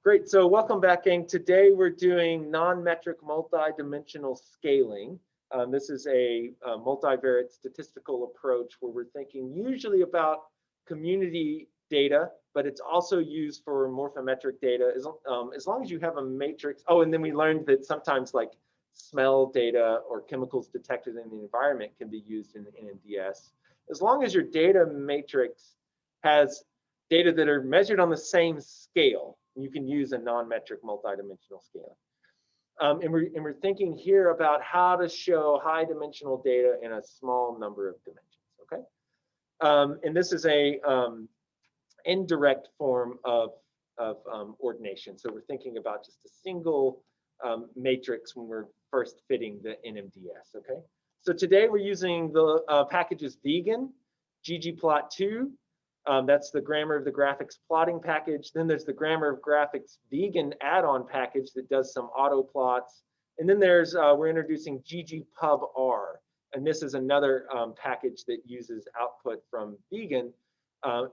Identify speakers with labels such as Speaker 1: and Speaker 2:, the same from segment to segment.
Speaker 1: Great, so welcome back, gang. Today we're doing non-metric multidimensional scaling. This is a multivariate statistical approach where we're thinking usually about community data, but it's also used for morphometric data as long as you have a matrix. Oh, and then we learned that sometimes like smell data or chemicals detected in the environment can be used in NMDS. As long as your data matrix has data that are measured on the same scale, you can use a non-metric multidimensional scaling. And we're thinking here about how to show high dimensional data in a small number of dimensions, okay? And this is a indirect form of ordination. So we're thinking about just a single matrix when we're first fitting the NMDS, okay? So today we're using the packages vegan, ggplot2, that's the grammar of the graphics plotting package. Then there's the grammar of graphics vegan add-on package that does some auto plots. And then there's, we're introducing ggpubr. And this is another package that uses output from vegan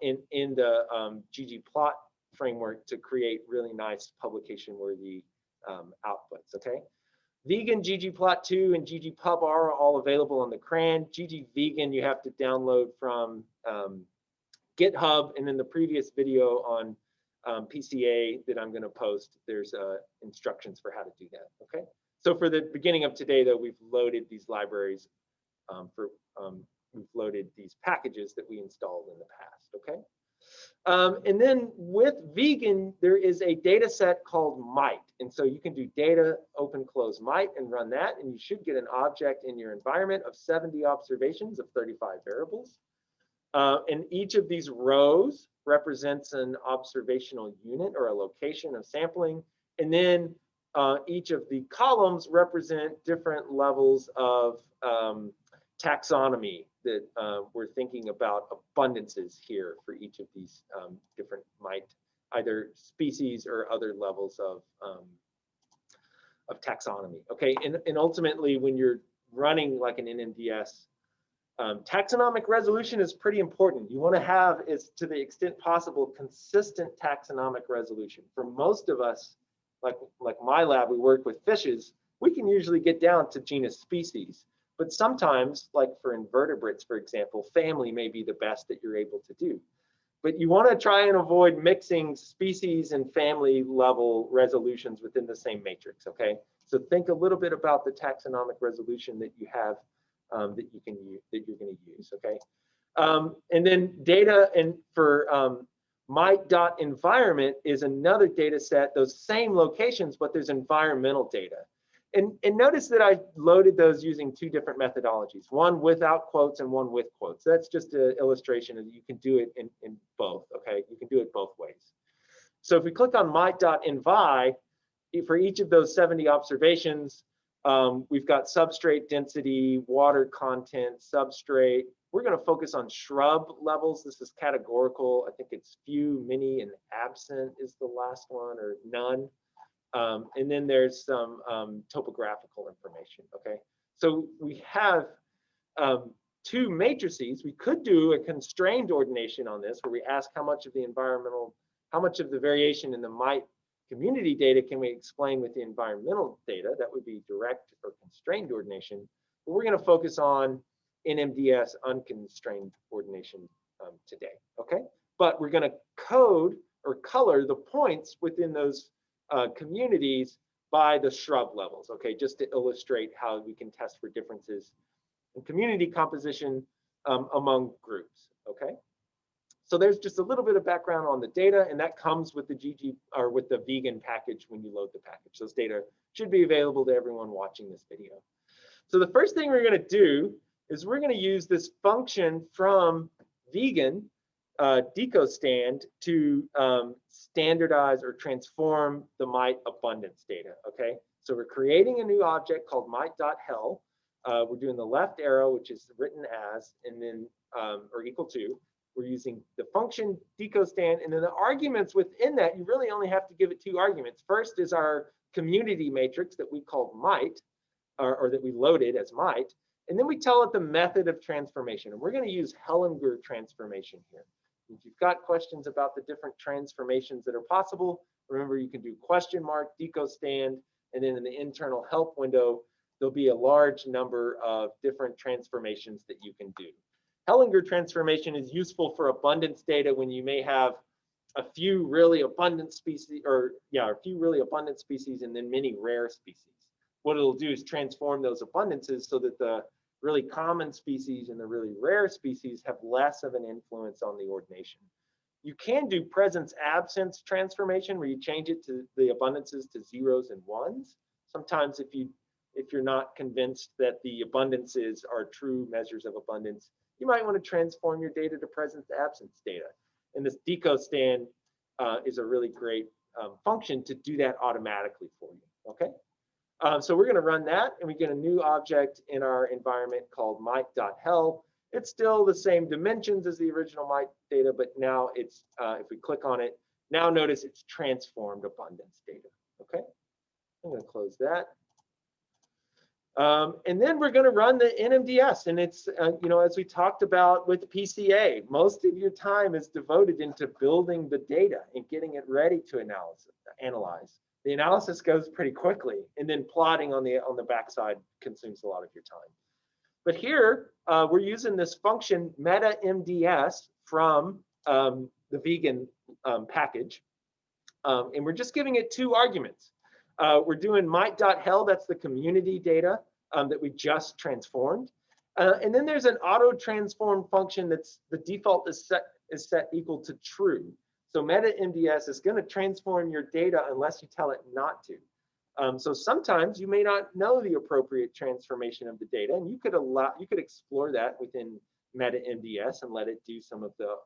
Speaker 1: in the ggplot framework to create really nice publication-worthy outputs, okay? Vegan, ggplot2, and ggpubr are all available on the CRAN. ggvegan you have to download from GitHub, and in the previous video on PCA that I'm going to post, there's instructions for how to do that, okay? So for the beginning of today, though, we've loaded these libraries we've loaded these packages that we installed in the past, okay? And then with vegan, there is a data set called might. And so you can do data open close might and run that, and you should get an object in your environment of 70 observations of 35 variables. And each of these rows represents an observational unit or a location of sampling. And then each of the columns represent different levels of taxonomy that we're thinking about abundances here for each of these different either species or other levels of taxonomy. Okay, and ultimately when you're running like an NMDS, taxonomic resolution is pretty important. You want to have, is to the extent possible, consistent taxonomic resolution. For most of us, like my lab, we work with fishes, we can usually get down to genus species. But sometimes, like for invertebrates, for example, family may be the best that you're able to do. But you want to try and avoid mixing species and family level resolutions within the same matrix, okay? So think a little bit about the taxonomic resolution that you have that you're going to use, okay? And then data and for my.environment is another data set, those same locations, but there's environmental data. And notice that I loaded those using two different methodologies, one without quotes and one with quotes. That's just an illustration of you can do it in both, okay? You can do it both ways. So if we click on my.envi, for each of those 70 observations, we've got substrate density, water content, substrate. We're going to focus on shrub levels. This is categorical. I think it's few, many, and absent is the last one, or none. And then there's some topographical information, okay? So we have two matrices. We could do a constrained ordination on this, where we ask how much of the variation in the might community data can we explain with the environmental data. That would be direct or constrained ordination. But we're going to focus on NMDS unconstrained ordination today, okay? But we're going to code or color the points within those communities by the shrub levels, okay? Just to illustrate how we can test for differences in community composition among groups, okay? So there's just a little bit of background on the data, and that comes with the with the vegan package when you load the package. Those data should be available to everyone watching this video. So the first thing we're going to do is we're going to use this function from vegan decostand to standardize or transform the might abundance data, okay? So we're creating a new object called might.hel. We're doing the left arrow, which is written as, and then, or equal to. We're using the function decostand, and then the arguments within that, you really only have to give it two arguments. First is our community matrix that we called might, or that we loaded as might, and then we tell it the method of transformation. And we're going to use Hellinger transformation here. If you've got questions about the different transformations that are possible, Remember, you can do question mark, deco stand, and then in the internal help window, there'll be a large number of different transformations that you can do. Hellinger transformation is useful for abundance data when you may have a few really abundant species, a few really abundant species and then many rare species. What it'll do is transform those abundances so that the really common species and the really rare species have less of an influence on the ordination. You can do presence absence transformation where you change it to the abundances to zeros and ones. Sometimes if you're not convinced that the abundances are true measures of abundance, you might want to transform your data to presence absence data. And this deco stand is a really great function to do that automatically for you, okay? So we're gonna run that and we get a new object in our environment called mite.hel. It's still the same dimensions as the original mite data, but now it's, if we click on it, now notice it's transformed abundance data, okay? I'm gonna close that. And then we're going to run the NMDS, and it's, you know, as we talked about with PCA, most of your time is devoted into building the data and getting it ready to analyze. The analysis goes pretty quickly, and then plotting on the backside consumes a lot of your time. But here we're using this function meta MDS from the vegan package, and we're just giving it 2 arguments. We're doing mite.hel, that's the community data that we just transformed. And then there's an auto transform function that's the default is set equal to true. So meta MDS is going to transform your data unless you tell it not to. So sometimes you may not know the appropriate transformation of the data, and you could explore that within meta MDS and let it do some of the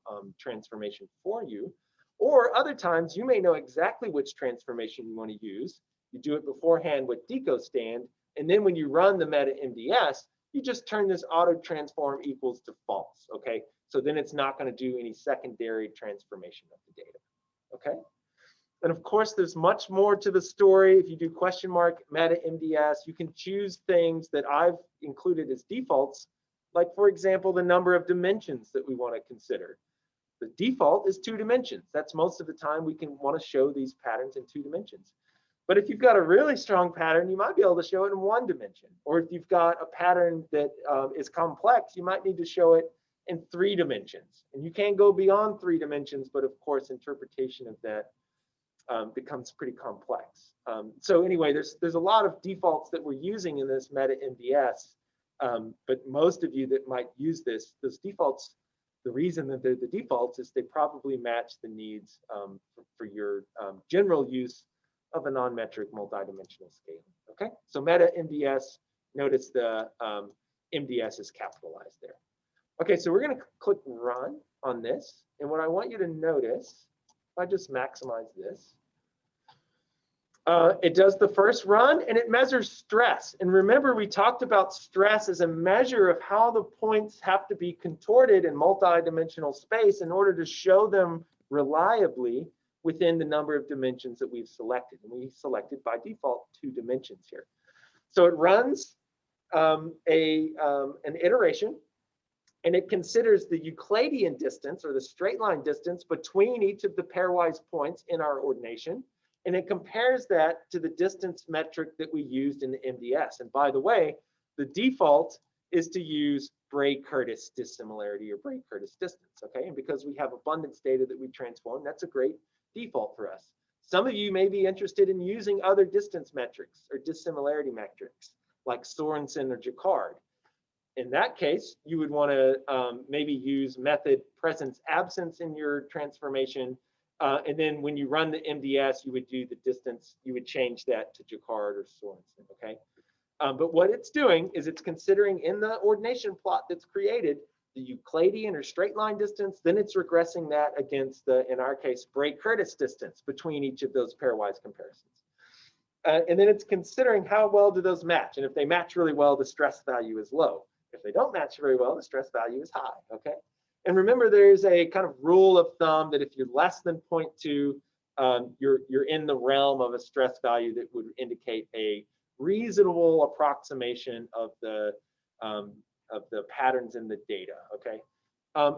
Speaker 1: transformation for you. Or other times you may know exactly which transformation you want to use. You do it beforehand with deco stand, and then when you run the meta MDS, you just turn this auto transform equals to false, okay? So then it's not going to do any secondary transformation of the data, okay? And of course, there's much more to the story. If you do question mark meta MDS, you can choose things that I've included as defaults, like for example, the number of dimensions that we want to consider. The default is 2 dimensions. That's most of the time we can want to show these patterns in 2 dimensions. But if you've got a really strong pattern, you might be able to show it in 1 dimension. Or if you've got a pattern that is complex, you might need to show it in 3 dimensions. And you can go beyond 3 dimensions, but of course, interpretation of that becomes pretty complex. So anyway, there's a lot of defaults that we're using in this meta MDS, but most of you that might use those defaults, the reason that they're the defaults is they probably match the needs for your general use of a non-metric multidimensional scaling. Okay, so meta MDS, notice the MDS is capitalized there. Okay, so we're going to click run on this, and what I want you to notice, if I just maximize this, it does the first run and it measures stress. And remember, we talked about stress as a measure of how the points have to be contorted in multidimensional space in order to show them reliably within the number of dimensions that we've selected. And we selected by default 2 dimensions here. So it runs an iteration, and it considers the Euclidean distance or the straight line distance between each of the pairwise points in our ordination. And it compares that to the distance metric that we used in the MDS. And by the way, the default is to use Bray-Curtis dissimilarity or Bray-Curtis distance, okay? And because we have abundance data that we transform, that's a great default for us. Some of you may be interested in using other distance metrics or dissimilarity metrics like Sorensen or Jacquard. In that case, you would want to maybe use method presence absence in your transformation. And then when you run the MDS, you would do the distance, you would change that to Jacquard or Sorensen, okay? But what it's doing is it's considering in the ordination plot that's created, the Euclidean or straight line distance, then it's regressing that against the, in our case, Bray-Curtis distance between each of those pairwise comparisons. And then it's considering how well do those match. And if they match really well, the stress value is low. If they don't match very well, the stress value is high, okay? And remember, there's a kind of rule of thumb that if you're less than 0.2, you're in the realm of a stress value that would indicate a reasonable approximation of the patterns in the data, okay?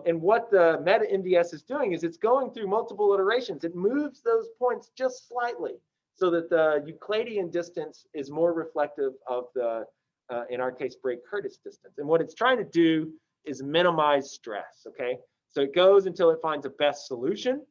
Speaker 1: And what the meta NDS is doing is it's going through multiple iterations. It moves those points just slightly so that the Euclidean distance is more reflective of the, in our case, Bray-Curtis distance. And what it's trying to do is minimize stress, okay? So it goes until it finds a best solution.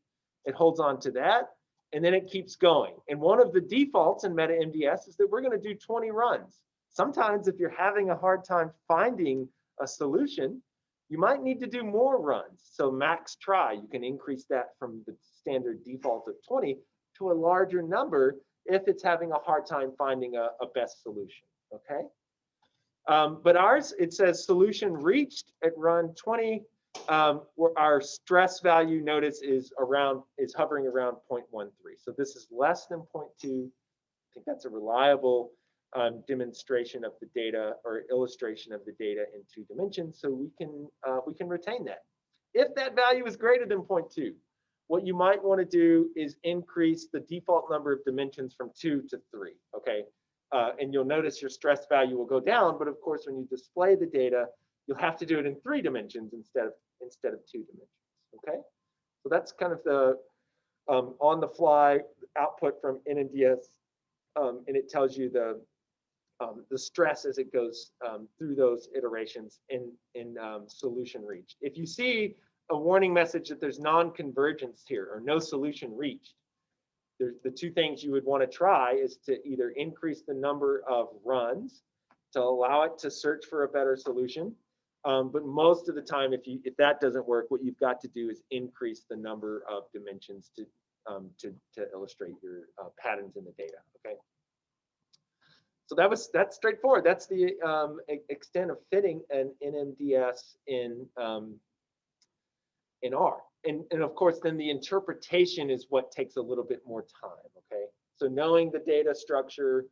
Speaker 1: It holds on to that, and then it keeps going. And one of the defaults in meta NDS is that we're going to do 20 runs. Sometimes if you're having a hard time finding a solution, you might need to do more runs. So max try, you can increase that from the standard default of 20 to a larger number if it's having a hard time finding a best solution, okay? But ours, it says solution reached at run 20. Where our stress value, notice, is hovering around 0.13. So this is less than 0.2. I think that's a reliable demonstration of the data or illustration of the data in 2 dimensions. So we can retain that. If that value is greater than 0.2, what you might want to do is increase the default number of dimensions from 2 to 3. Okay, and you'll notice your stress value will go down. But of course, when you display the data, you'll have to do it in 3 dimensions instead of 2 dimensions. Okay, so that's kind of the on-the-fly output from NMDS, and it tells you the stress as it goes through those iterations in solution reached. If you see a warning message that there's non-convergence here or no solution reached, there's the 2 things you would want to try is to either increase the number of runs to allow it to search for a better solution. But most of the time, if that doesn't work, what you've got to do is increase the number of dimensions to illustrate your patterns in the data. Okay. So that's straightforward. That's the extent of fitting an NMDS in R. And of course, then the interpretation is what takes a little bit more time. Okay. So knowing the data structure,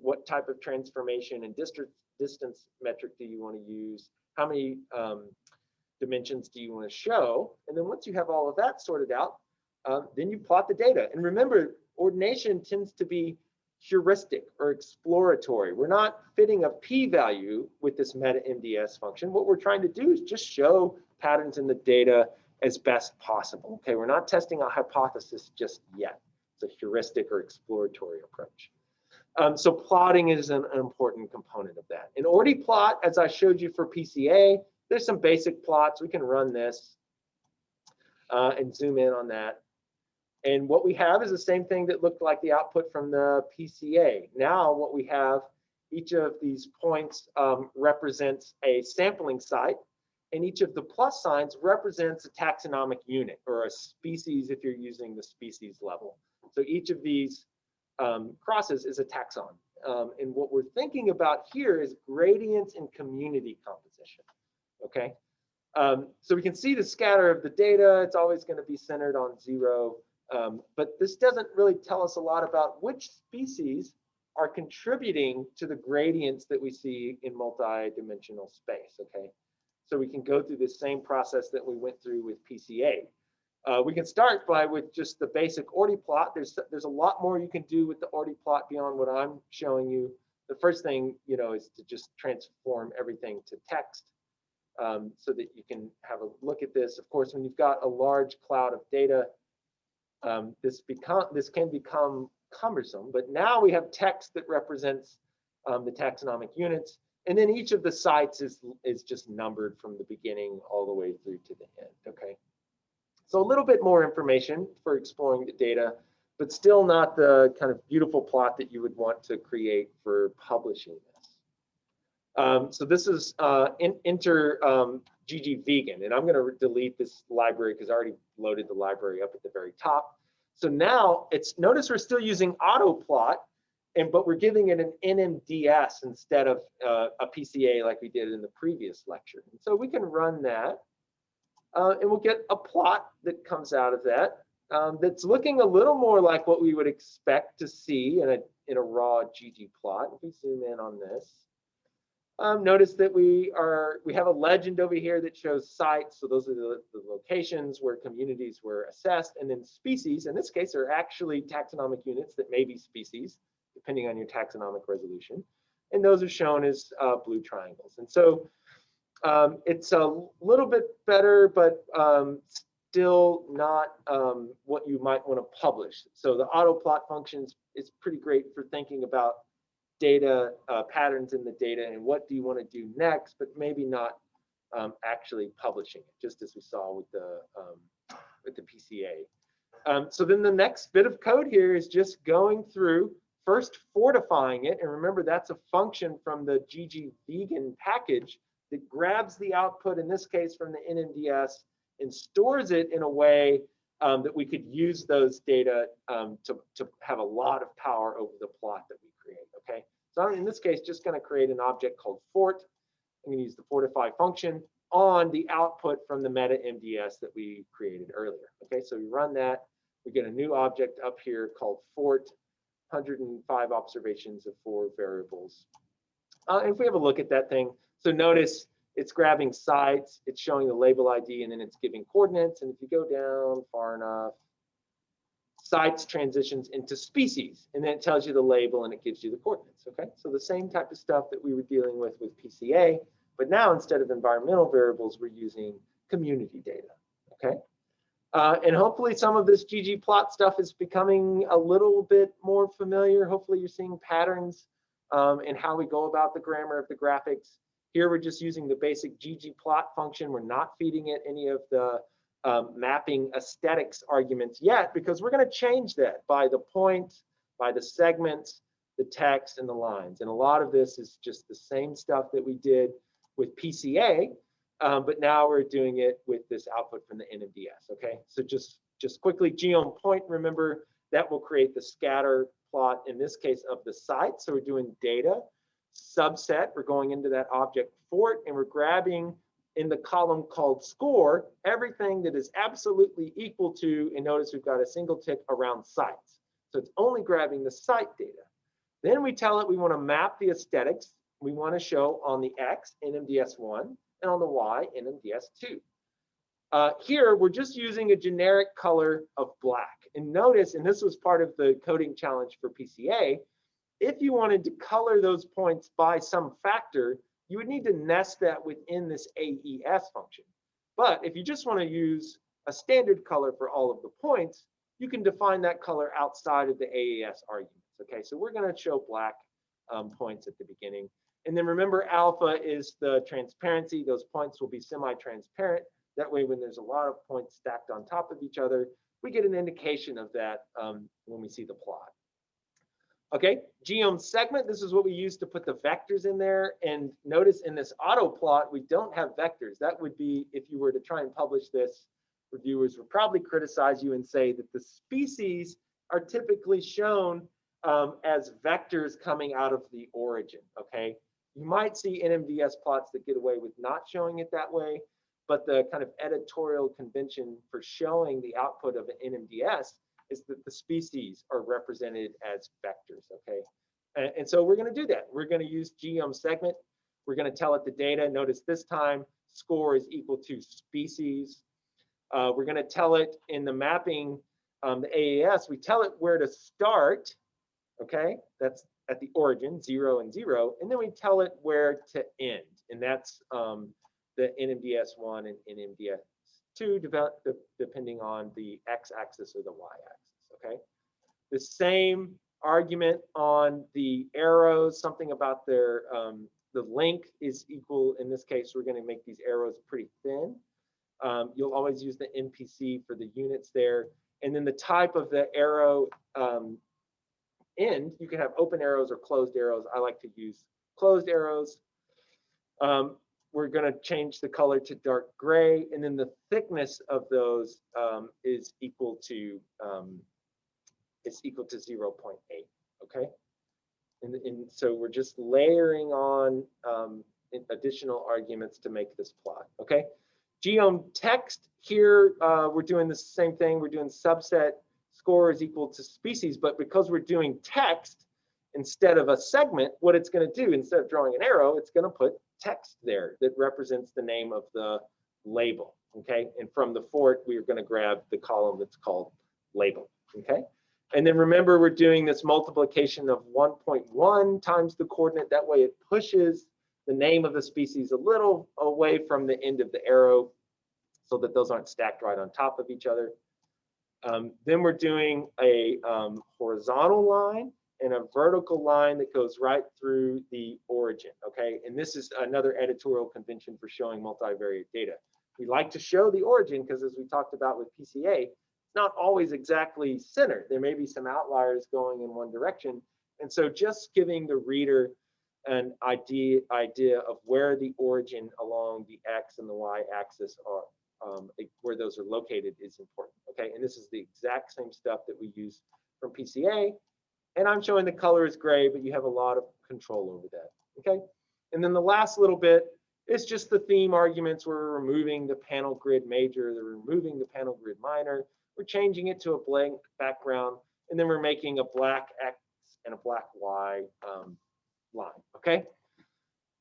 Speaker 1: what type of transformation and distance metric do you want to use? How many dimensions do you want to show? And then once you have all of that sorted out, then you plot the data. And remember, ordination tends to be heuristic or exploratory. We're not fitting a p-value with this meta NDS function. What we're trying to do is just show patterns in the data as best possible. Okay, we're not testing a hypothesis just yet. It's a heuristic or exploratory approach. So plotting is an important component of that. In OrdiPlot, as I showed you for PCA, there's some basic plots. We can run this and zoom in on that. And what we have is the same thing that looked like the output from the PCA. Now what we have, each of these points represents a sampling site, and each of the plus signs represents a taxonomic unit or a species if you're using the species level. So each of these crosses is a taxon. And what we're thinking about here is gradients in community composition. Okay, so we can see the scatter of the data. It's always going to be centered on 0. But this doesn't really tell us a lot about which species are contributing to the gradients that we see in multi-dimensional space. Okay, so we can go through the same process that we went through with PCA. We can start with just the basic OrdiPlot. There's a lot more you can do with the OrdiPlot beyond what I'm showing you. The first thing, is to just transform everything to text so that you can have a look at this. Of course, when you've got a large cloud of data, this can become cumbersome. But now we have text that represents the taxonomic units, and then each of the sites is just numbered from the beginning all the way through to the end. Okay. So a little bit more information for exploring the data, but still not the kind of beautiful plot that you would want to create for publishing this. So this is enter ggvegan, and I'm going to delete this library because I already loaded the library up at the very top. So now notice we're still using autoplot, but we're giving it an NMDS instead of a PCA like we did in the previous lecture. And so we can run that. And we'll get a plot that comes out of that that's looking a little more like what we would expect to see in a raw ggplot. If we zoom in on this, notice that we have a legend over here that shows sites. So those are the locations where communities were assessed, and then species. In this case, are actually taxonomic units that may be species, depending on your taxonomic resolution. And those are shown as blue triangles. And so It's a little bit better, but still not what you might want to publish. So the auto plot functions is pretty great for thinking about data patterns in the data and what do you want to do next, but maybe not actually publishing it, just as we saw with the PCA. So then the next bit of code here is just going through, first fortifying it, and remember that's a function from the ggvegan package that grabs the output, in this case from the NMDS, and stores it in a way that we could use those data to have a lot of power over the plot that we create, okay? So I'm, in this case, just gonna create an object called fort. I'm gonna use the fortify function on the output from the meta MDS that we created earlier, okay? So we run that, we get a new object up here called fort, 105 observations of 4 variables. And if we have a look at that thing, so notice it's grabbing sites, it's showing the label ID, and then it's giving coordinates. And if you go down far enough, sites transitions into species, and then it tells you the label and it gives you the coordinates, okay? So the same type of stuff that we were dealing with PCA, but now instead of environmental variables, we're using community data, okay? And hopefully some of this ggplot stuff is becoming a little bit more familiar. Hopefully you're seeing patterns in how we go about the grammar of the graphics. Here we're just using the basic ggplot function. We're not feeding it any of the mapping aesthetics arguments yet, because we're going to change that by the points, by the segments, the text, and the lines. And a lot of this is just the same stuff that we did with PCA, but now we're doing it with this output from the NMDS, okay? So just quickly, geom point, remember that will create the scatter plot, in this case, of the site. So we're doing data, subset, we're going into that object fort, and we're grabbing in the column called score, everything that is absolutely equal to, and notice we've got a single tick around sites. So it's only grabbing the site data. Then we tell it we want to map the aesthetics. We want to show on the X, NMDS1, and on the Y, NMDS2. Here, we're just using a generic color of black. And notice, and this was part of the coding challenge for PCA, if you wanted to color those points by some factor, you would need to nest that within this AES function. But if you just want to use a standard color for all of the points, you can define that color outside of the AES arguments. Okay, so we're going to show black points at the beginning. And then remember, alpha is the transparency. Those points will be semi-transparent. That way, when there's a lot of points stacked on top of each other, we get an indication of that when we see the plot. Okay, geom segment, this is what we use to put the vectors in there. And notice in this auto plot, we don't have vectors. That would be, if you were to try and publish this, reviewers would probably criticize you and say that the species are typically shown as vectors coming out of the origin, okay? You might see NMDS plots that get away with not showing it that way, but the kind of editorial convention for showing the output of an NMDS is that the species are represented as vectors, okay? And so we're going to do that. We're going to use geom segment. We're going to tell it the data. Notice this time score is equal to species. We're going to tell it in the mapping, the AES, we tell it where to start, okay? That's at the origin, 0 and 0. And then we tell it where to end. And that's the NMDS1 and NMDS2, depending on the x-axis or the y-axis, okay? The same argument on the arrows, something about their, the length is equal. In this case, we're going to make these arrows pretty thin. You'll always use the NPC for the units there. And then the type of the arrow end, you can have open arrows or closed arrows. I like to use closed arrows. We're going to change the color to dark gray, and then the thickness of those is equal to 0.8. Okay, and so we're just layering on additional arguments to make this plot. Okay, geom text here, we're doing the same thing. We're doing subset score is equal to species, but because we're doing text instead of a segment, what it's going to do, instead of drawing an arrow, it's going to put text there that represents the name of the label, okay? And from the fort, we're going to grab the column that's called label, okay? And then remember, we're doing this multiplication of 1.1 times the coordinate. That way it pushes the name of the species a little away from the end of the arrow so that those aren't stacked right on top of each other. Then we're doing a horizontal line and a vertical line that goes right through the origin, okay? And this is another editorial convention for showing multivariate data. We like to show the origin because, as we talked about with PCA, it's not always exactly centered. There may be some outliers going in one direction. And so just giving the reader an idea of where the origin along the X and the Y axis are, where those are located, is important, okay? And this is the exact same stuff that we use from PCA. And I'm showing the color is gray, but you have a lot of control over that, okay? And then the last little bit is just the theme arguments. We're removing the panel grid major, we're removing the panel grid minor, we're changing it to a blank background, and then we're making a black X and a black Y line, okay?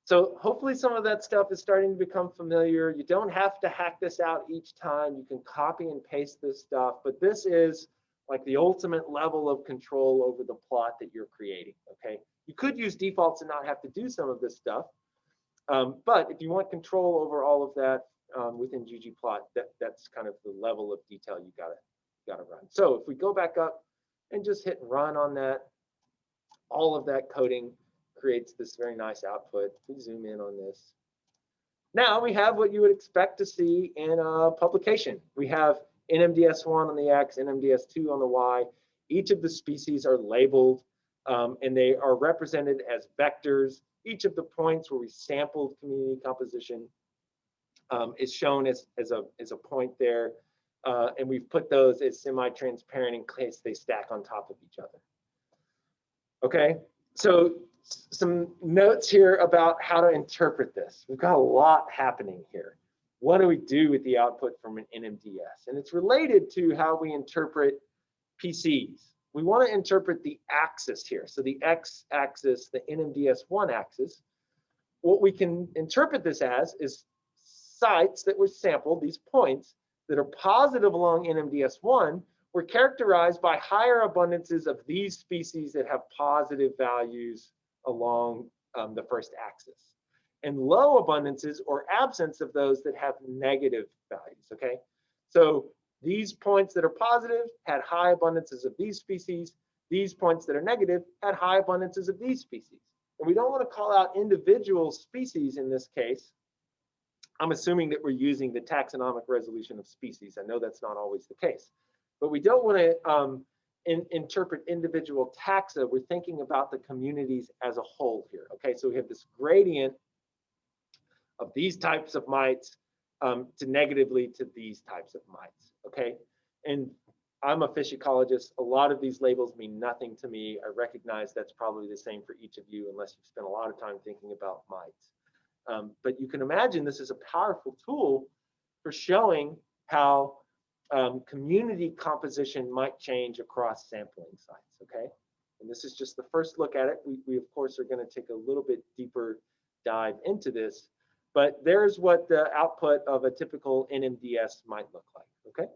Speaker 1: So hopefully some of that stuff is starting to become familiar. You don't have to hack this out each time. You can copy and paste this stuff, but this is like the ultimate level of control over the plot that you're creating, okay? You could use defaults and not have to do some of this stuff, but if you want control over all of that within ggplot, that's kind of the level of detail you gotta run. So if we go back up and just hit run on that, all of that coding creates this very nice output. We zoom in on this. Now we have what you would expect to see in a publication. We have NMDS1 on the X, NMDS2 on the Y. Each of the species are labeled and they are represented as vectors. Each of the points where we sampled community composition is shown as a point there. And we've put those as semi-transparent in case they stack on top of each other. Okay, so some notes here about how to interpret this. We've got a lot happening here. What do we do with the output from an NMDS? And it's related to how we interpret PCs. We want to interpret the axis here. So the X axis, the NMDS1 axis. What we can interpret this as is sites that were sampled, these points that are positive along NMDS1 were characterized by higher abundances of these species that have positive values along the first axis, and low abundances or absence of those that have negative values, okay? So these points that are positive had high abundances of these species. These points that are negative had high abundances of these species. And we don't want to call out individual species in this case. I'm assuming that we're using the taxonomic resolution of species. I know that's not always the case. But we don't want to interpret individual taxa. We're thinking about the communities as a whole here. Okay, so we have this gradient of these types of mites to negatively to these types of mites. Okay, and I'm a fish ecologist. A lot of these labels mean nothing to me. I recognize that's probably the same for each of you, unless you've spent a lot of time thinking about mites. But you can imagine this is a powerful tool for showing how community composition might change across sampling sites, okay? And this is just the first look at it. We of course are going to take a little bit deeper dive into this, but there's what the output of a typical NMDS might look like, okay?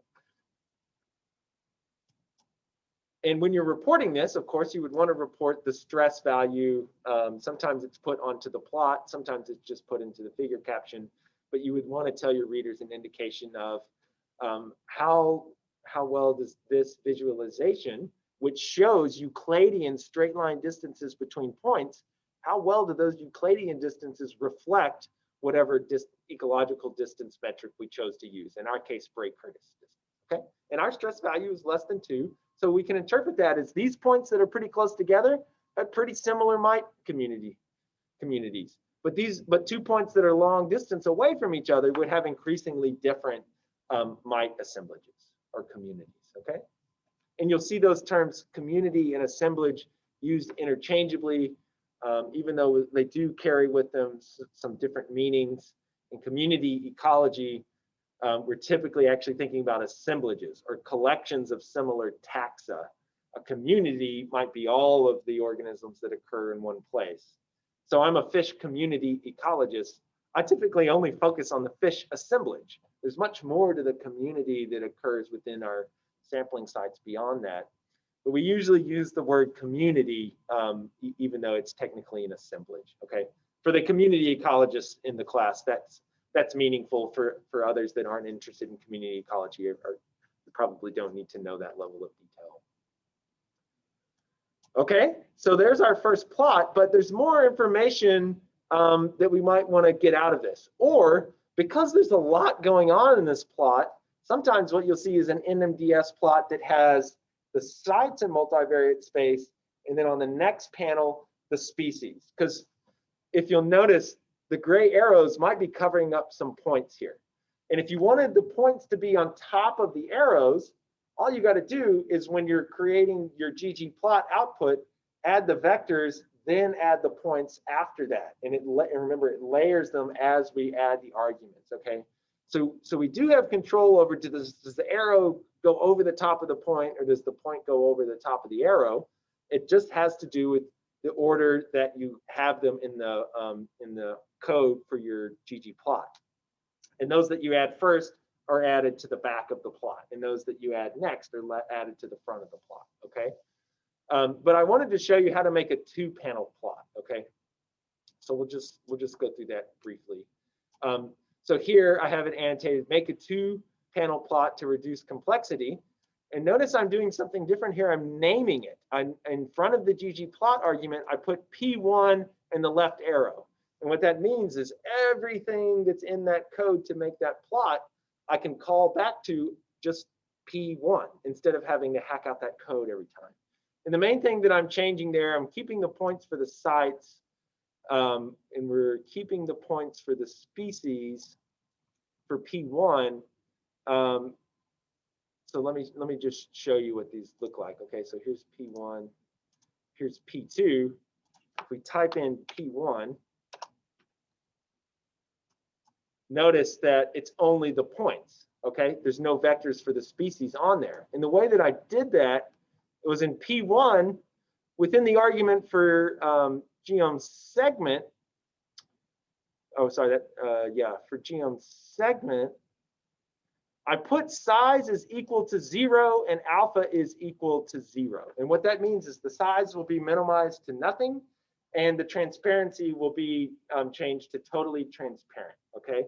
Speaker 1: And when you're reporting this, of course, you would want to report the stress value. Sometimes it's put onto the plot, sometimes it's just put into the figure caption, but you would want to tell your readers an indication of how well does this visualization, which shows Euclidean straight line distances between points, how well do those Euclidean distances reflect whatever ecological distance metric we chose to use, in our case, Bray-Curtis distance, okay? And our stress value is less than 2, so we can interpret that as these points that are pretty close together have pretty similar mite communities. But 2 points that are long distance away from each other would have increasingly different mite assemblages or communities, okay? And you'll see those terms community and assemblage used interchangeably, even though they do carry with them some different meanings. In community ecology, we're typically actually thinking about assemblages or collections of similar taxa. A community might be all of the organisms that occur in one place. So I'm a fish community ecologist. I typically only focus on the fish assemblage. There's much more to the community that occurs within our sampling sites beyond that. But we usually use the word community, even though it's technically an assemblage, okay? For the community ecologists in the class, that's meaningful. For others that aren't interested in community ecology, or probably don't need to know that level of detail. Okay, so there's our first plot, but there's more information that we might want to get out of this. Or because there's a lot going on in this plot, sometimes what you'll see is an NMDS plot that has the sites in multivariate space, and then on the next panel, the species. Because if you'll notice, the gray arrows might be covering up some points here. And if you wanted the points to be on top of the arrows, all you got to do is when you're creating your ggplot output, add the vectors, then add the points after that. And remember, it layers them as we add the arguments, okay? So we do have control over, does the arrow go over the top of the point, or does the point go over the top of the arrow? It just has to do with the order that you have them in the code for your ggplot. And those that you add first are added to the back of the plot, and those that you add next are added to the front of the plot, okay? But I wanted to show you how to make a two-panel plot, okay? So we'll just go through that briefly. So here I have it annotated, make a two-panel plot to reduce complexity. And notice I'm doing something different here. I'm naming it. In front of the ggplot argument, I put P1 and the left arrow. And what that means is everything that's in that code to make that plot, I can call back to just P1 instead of having to hack out that code every time. And the main thing that I'm changing there, I'm keeping the points for the sites, and we're keeping the points for the species for P1. So let me just show you what these look like. Okay, so here's P1, here's P2. If we type in P1, notice that it's only the points, okay? There's no vectors for the species on there. And the way that I did that, it was in P1, within the argument for genome segment, for genome segment, I put size is equal to 0 and alpha is equal to 0. And what that means is the size will be minimized to nothing, and the transparency will be changed to totally transparent, okay?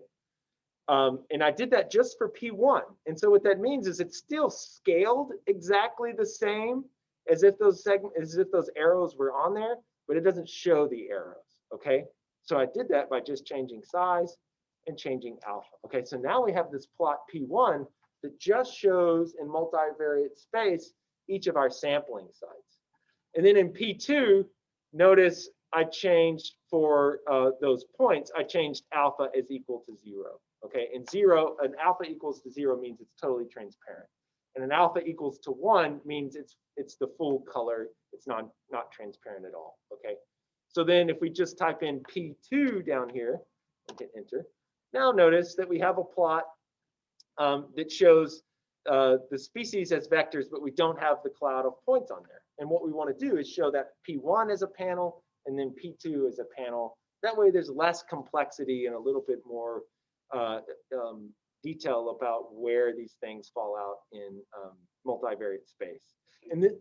Speaker 1: And I did that just for P1. And so what that means is it's still scaled exactly the same as if those arrows were on there, but it doesn't show the arrows, okay? So I did that by just changing size and changing alpha. Okay, so now we have this plot P1 that just shows in multivariate space each of our sampling sites. And then in P2, notice I changed for those points, I changed alpha as equal to 0. Okay, and an alpha equals to 0 means it's totally transparent. And an alpha equals to 1 means it's the full color, it's not transparent at all. Okay, so then if we just type in P2 down here and hit enter, now notice that we have a plot that shows the species as vectors, but we don't have the cloud of points on there. And what we want to do is show that P1 as a panel and then P2 as a panel. That way there's less complexity and a little bit more detail about where these things fall out in multivariate space. And then,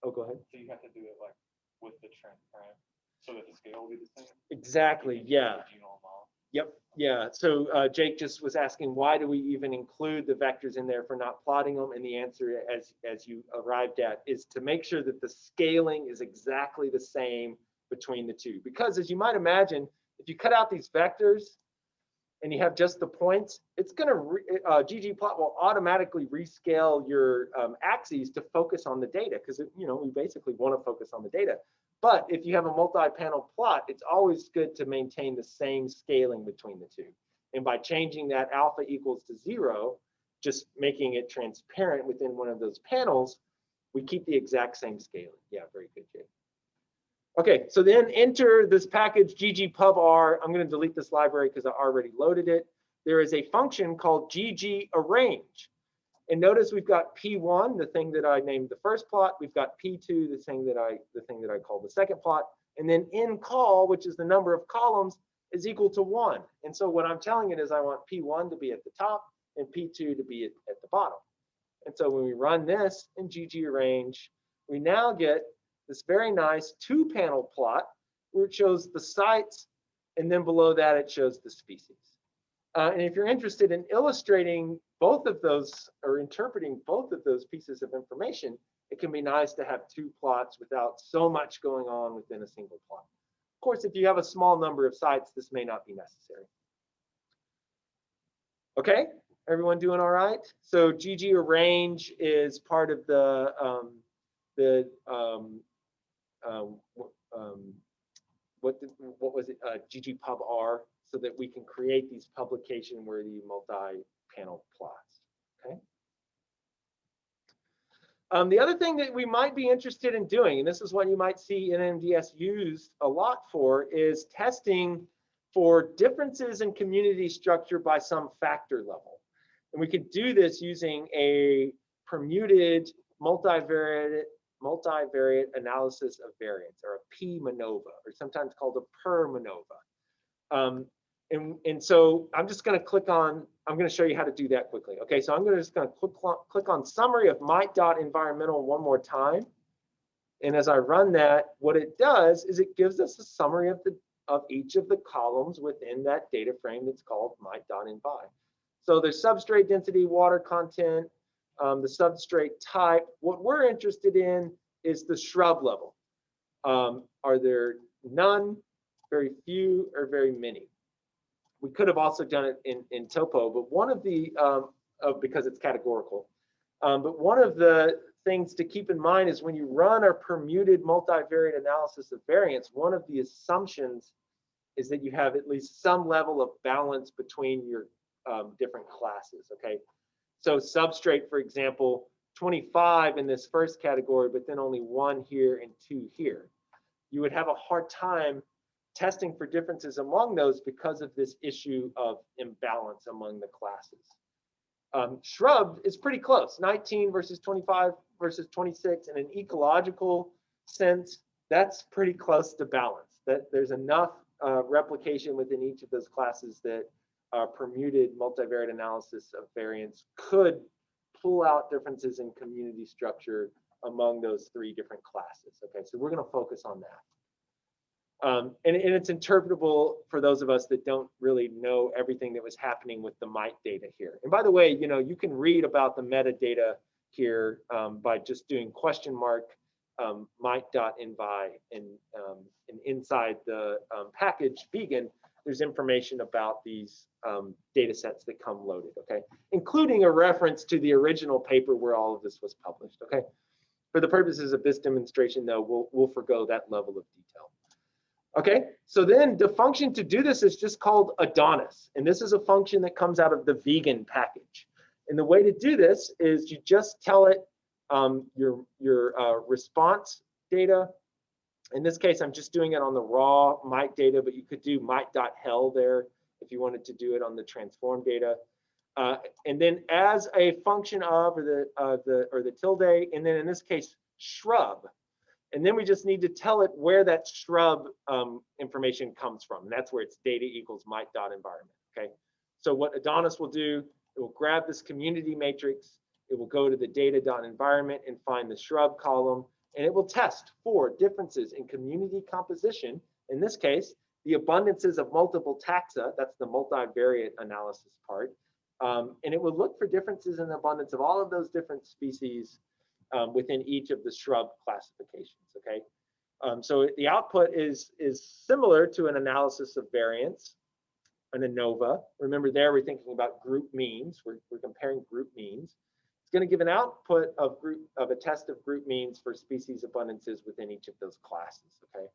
Speaker 1: oh, go ahead.
Speaker 2: So you have to do it like with the transparent so that the scale will be the same?
Speaker 1: Exactly, yeah. Yep, yeah. So Jake just was asking, why do we even include the vectors in there if we're not plotting them? And the answer, as you arrived at, is to make sure that the scaling is exactly the same between the two. Because as you might imagine, if you cut out these vectors and you have just the points, it's going to ggplot will automatically rescale your axes to focus on the data, because we basically want to focus on the data. But if you have a multi-panel plot, it's always good to maintain the same scaling between the two. And by changing that alpha equals to 0, just making it transparent within one of those panels, we keep the exact same scaling. Yeah, very good, Jay. Okay, so then enter this package ggpubr. I'm going to delete this library because I already loaded it. There is a function called ggarrange. And notice we've got P1, the thing that I named the first plot. We've got P2, the thing that I called the second plot. And then in call, which is the number of columns, is equal to 1. And so what I'm telling it is I want P1 to be at the top and P2 to be at the bottom. And so when we run this in ggrange, we now get this very nice two-panel plot where it shows the sites and then below that it shows the species. And if you're interested in illustrating both of those or interpreting both of those pieces of information, it can be nice to have two plots without so much going on within a single plot. Of course, if you have a small number of sites, this may not be necessary. Okay, everyone doing all right? So ggrange is part of what was it? ggpubr, so that we can create these publication-worthy multi-panel plots. Okay. The other thing that we might be interested in doing, and this is what you might see NMDS used a lot for, is testing for differences in community structure by some factor level. And we could do this using a permuted multivariate analysis of variance, or a PMANOVA, or sometimes called a Permutational. And so I'm just going to click on, I'm going to show you how to do that quickly. Okay, so I'm just going to click on summary of mite.environmental one more time. And as I run that, what it does is it gives us a summary of each of the columns within that data frame that's called mite.envi. So there's substrate density, water content, the substrate type. What we're interested in is the shrub level. Are there none, very few, or very many? We could have also done it in topo, but one of the, because it's categorical, but one of the things to keep in mind is when you run a permuted multivariate analysis of variance, one of the assumptions is that you have at least some level of balance between your different classes, okay? So substrate, for example, 25 in this first category, but then only 1 here and 2 here. You would have a hard time testing for differences among those because of this issue of imbalance among the classes. Shrub is pretty close, 19 versus 25 versus 26. In an ecological sense, that's pretty close to balance. That there's enough replication within each of those classes that permuted multivariate analysis of variance could pull out differences in community structure among those 3 different classes. Okay, so we're going to focus on that. And it's interpretable for those of us that don't really know everything that was happening with the mite data here. And by the way, you know, you can read about the metadata here by just doing $mite.envi, and inside the package vegan, there's information about these data sets that come loaded, okay? Including a reference to the original paper where all of this was published, okay? For the purposes of this demonstration, though, we'll forgo that level of detail. Okay, so then the function to do this is just called Adonis. And this is a function that comes out of the vegan package. And the way to do this is you just tell it your response data. In this case, I'm just doing it on the raw mite data, but you could do mite.hel there if you wanted to do it on the transform data. And then as a function of, or the tilde, and then in this case, shrub. And then we just need to tell it where that shrub information comes from. And that's where it's data equals mite.environment, okay? So what Adonis will do, it will grab this community matrix, it will go to the data.environment and find the shrub column, and it will test for differences in community composition. In this case, the abundances of multiple taxa, that's the multivariate analysis part. And it will look for differences in the abundance of all of those different species within each of the shrub classifications, okay? So the output is similar to an analysis of variance, an ANOVA. Remember there, we're thinking about group means. We're comparing group means. It's going to give an output of a test of group means for species abundances within each of those classes, okay?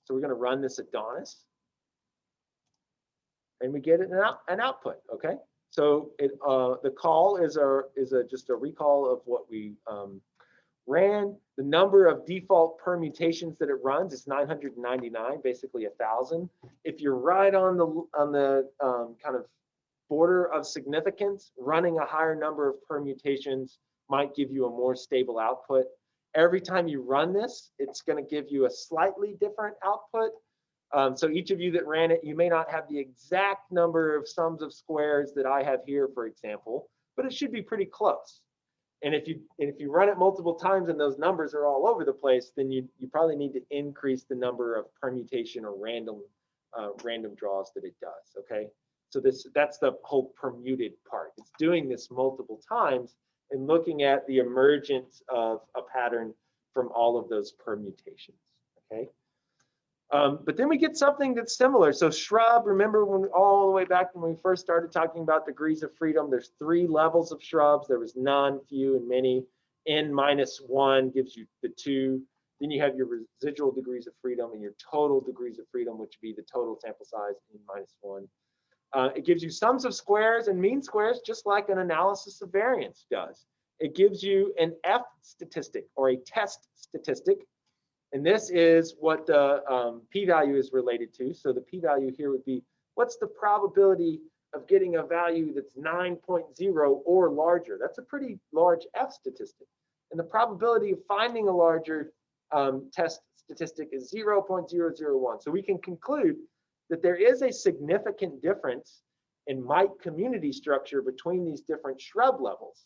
Speaker 1: So we're going to run this Adonis, and we get an output, okay? So the call is just a recall of what we ran. The number of default permutations that it runs is 999, basically 1,000. If you're right on the kind of border of significance, running a higher number of permutations might give you a more stable output. Every time you run this, it's going to give you a slightly different output. So each of you that ran it, you may not have the exact number of sums of squares that I have here, for example, but it should be pretty close. And if you run it multiple times and those numbers are all over the place, then you probably need to increase the number of permutation or random random draws that it does, okay? So that's the whole permuted part. It's doing this multiple times and looking at the emergence of a pattern from all of those permutations, okay? But then we get something that's similar. So shrub, remember when all the way back when we first started talking about degrees of freedom, there's 3 levels of shrubs. There was none, few, and many. N-1 gives you the 2. Then you have your residual degrees of freedom and your total degrees of freedom, which would be the total sample size, N-1. It gives you sums of squares and mean squares, just like an analysis of variance does. It gives you an F statistic or a test statistic. And this is what the p-value is related to. So the p-value here would be, what's the probability of getting a value that's 9.0 or larger? That's a pretty large F statistic. And the probability of finding a larger test statistic is 0.001. So we can conclude that there is a significant difference in mite community structure between these different shrub levels.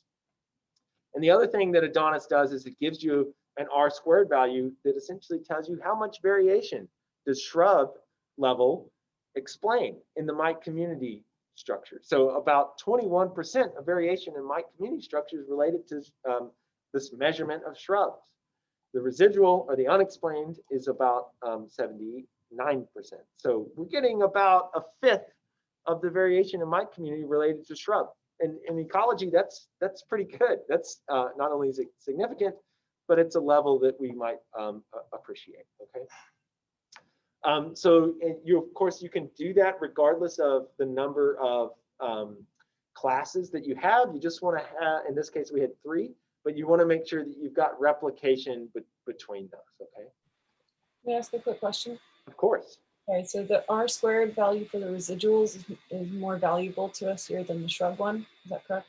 Speaker 1: And the other thing that Adonis does is it gives you an R² value that essentially tells you how much variation does shrub level explain in the mite community structure. So about 21% of variation in mite community structure is related to this measurement of shrubs. The residual or the unexplained is about 79%. So we're getting about 1/5 of the variation in mite community related to shrub. And in ecology, that's pretty good. That's not only is it significant, but it's a level that we might appreciate, okay? So of course, you can do that regardless of the number of classes that you have. You just want to have, in this case, we had 3, but you want to make sure that you've got replication between those, okay?
Speaker 3: May I ask a quick question?
Speaker 1: Of course.
Speaker 3: Okay, so the R² value for the residuals is more valuable to us here than the shrub one. Is that correct?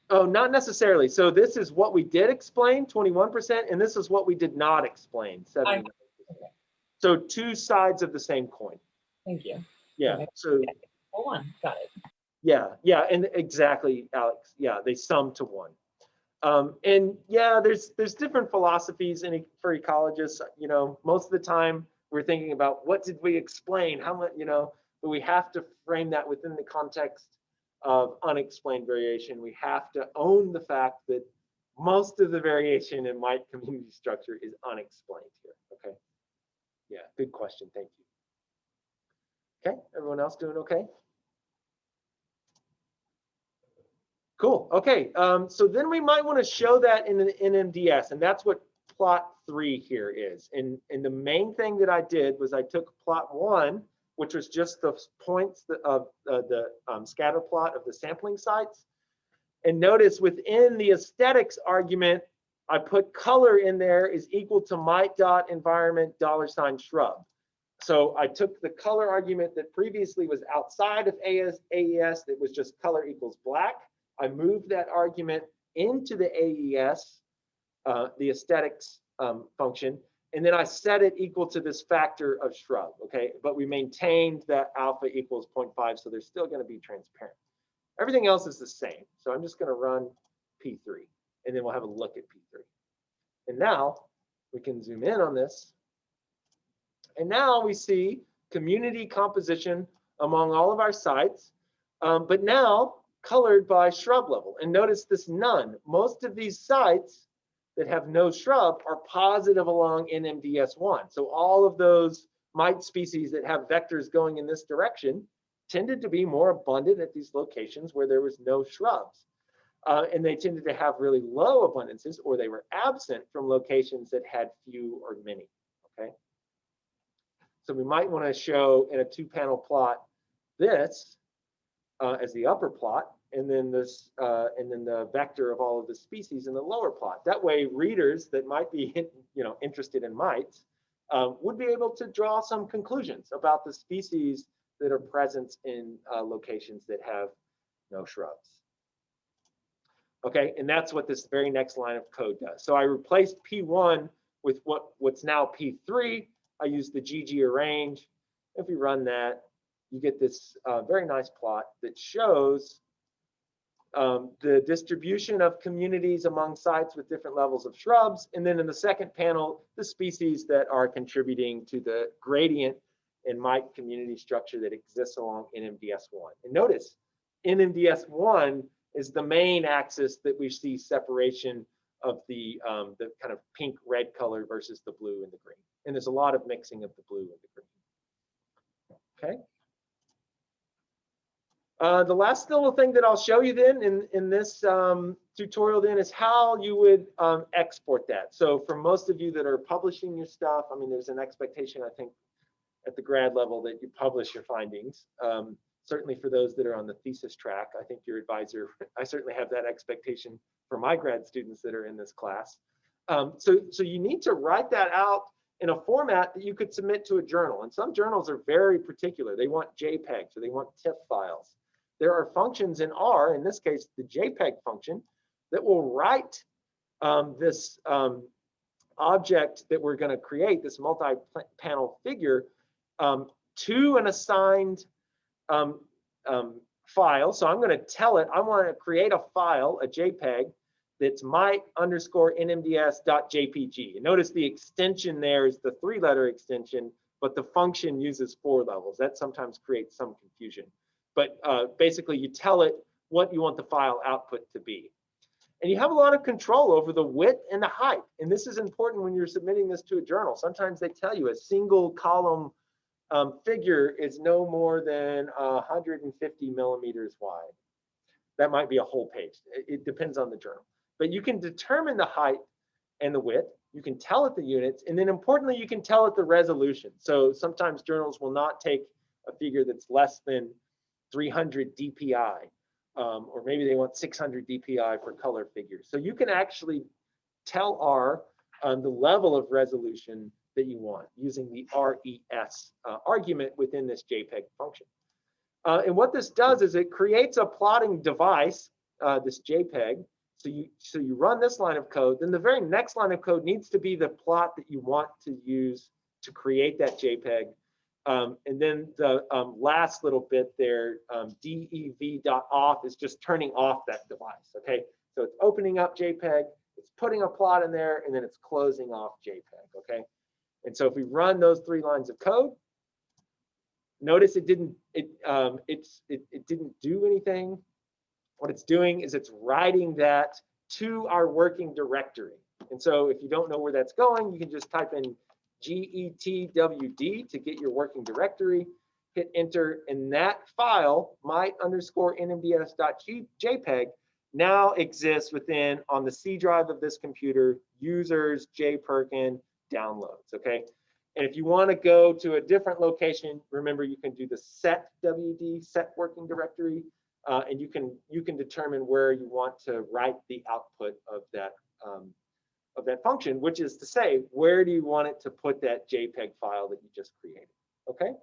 Speaker 1: Oh, not necessarily. So this is what we did explain, 21%, and this is what we did not explain, 79%.
Speaker 3: Okay.
Speaker 1: So 2 sides of the same coin.
Speaker 3: Thank you.
Speaker 1: Yeah.
Speaker 3: Okay.
Speaker 1: So
Speaker 3: Oh, 1. Got it.
Speaker 1: yeah, and exactly, Alex. Yeah, they sum to 1. And yeah, there's different philosophies for ecologists. You know, most of the time we're thinking about what did we explain, how much, you know, but we have to frame that within the context of unexplained variation. We have to own the fact that most of the variation in mite community structure is unexplained here, okay? Yeah, good question, thank you. Okay, everyone else doing okay? Cool, okay, so then we might want to show that in an NMDS, and that's what plot 3 here is. And the main thing that I did was I took plot 1, which was just the points of the scatter plot of the sampling sites. And notice within the aesthetics argument, I put color in there is equal to mite.environment $shrub. So I took the color argument that previously was outside of AES, that was just color equals black. I moved that argument into the AES, the aesthetics function, and then I set it equal to this factor of shrub, okay? But we maintained that alpha equals 0.5, so they're still gonna be transparent. Everything else is the same. So I'm just gonna run P3, and then we'll have a look at P3. And now we can zoom in on this. And now we see community composition among all of our sites, but now colored by shrub level. And notice this none. Most of these sites that have no shrub are positive along NMDS1. So all of those mite species that have vectors going in this direction tended to be more abundant at these locations where there was no shrubs. And they tended to have really low abundances, or they were absent from locations that had few or many, okay? So we might want to show in a 2-panel plot this as the upper plot, and then this, and then the vector of all of the species in the lower plot. That way, readers that might be, interested in mites would be able to draw some conclusions about the species that are present in locations that have no shrubs. Okay, and that's what this very next line of code does. So I replaced P1 with what's now P3. I use the GG arrange. If we run that, you get this very nice plot that shows the distribution of communities among sites with different levels of shrubs. And then in the second panel, the species that are contributing to the gradient and mite community structure that exists along NMDS1. And notice, NMDS1 is the main axis that we see separation of the kind of pink-red color versus the blue and the green. And there's a lot of mixing of the blue and the green. Okay. The last little thing that I'll show you then in this tutorial then is how you would export that. So for most of you that are publishing your stuff, I mean, there's an expectation, I think, at the grad level that you publish your findings. Certainly for those that are on the thesis track, I think your advisor, I certainly have that expectation for my grad students that are in this class. So you need to write that out in a format that you could submit to a journal. And some journals are very particular. They want JPEGs or they want TIFF files. There are functions in R, in this case, the JPEG function, that will write this object that we're going to create, this multi-panel figure, to an assigned file. So I'm going to tell it, I want to create a file, a JPEG, that's mite_nmds.jpg. And notice the extension there is the 3-letter extension, but the function uses 4 levels. That sometimes creates some confusion. But basically, you tell it what you want the file output to be. And you have a lot of control over the width and the height. And this is important when you're submitting this to a journal. Sometimes they tell you a single column figure is no more than 150 millimeters wide. That might be a whole page. It depends on the journal. But you can determine the height and the width. You can tell it the units. And then importantly, you can tell it the resolution. So sometimes journals will not take a figure that's less than 300 DPI. Or maybe they want 600 DPI for color figures. So you can actually tell R the level of resolution that you want using the RES argument within this JPEG function. And what this does is it creates a plotting device, this JPEG. So you run this line of code. Then the very next line of code needs to be the plot that you want to use to create that JPEG. And then the last little bit there, dev.off is just turning off that device, okay? So it's opening up JPEG, it's putting a plot in there, and then it's closing off JPEG, okay? And so if we run those 3 lines of code, notice it didn't do anything. What it's doing is it's writing that to our working directory. And so if you don't know where that's going, you can just type in getwd to get your working directory, hit enter, and that file, mite_nmds.jpg, now exists within, on the C drive of this computer, users, jperkin, downloads, okay? And if you want to go to a different location, remember you can do the set WD, set working directory, and you can determine where you want to write the output of that function, which is to say, where do you want it to put that JPEG file that you just created, okay?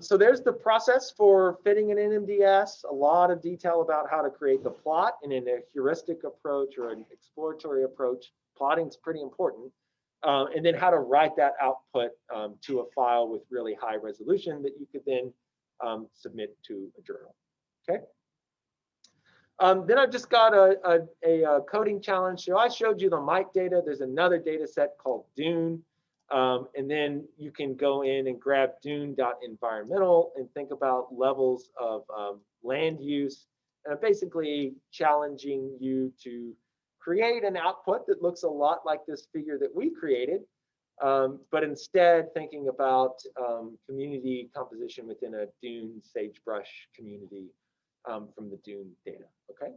Speaker 1: So there's the process for fitting an NMDS, a lot of detail about how to create the plot, and in a heuristic approach or an exploratory approach, plotting is pretty important, and then how to write that output to a file with really high resolution that you could then submit to a journal, okay? Then I've just got a coding challenge. So I showed you the mite data. There's another data set called Dune. And then you can go in and grab dune.environmental and think about levels of land use. And I'm basically challenging you to create an output that looks a lot like this figure that we created, but instead thinking about community composition within a dune sagebrush community from the Dune data, okay?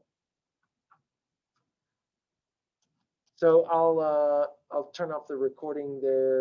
Speaker 1: So I'll turn off the recording there.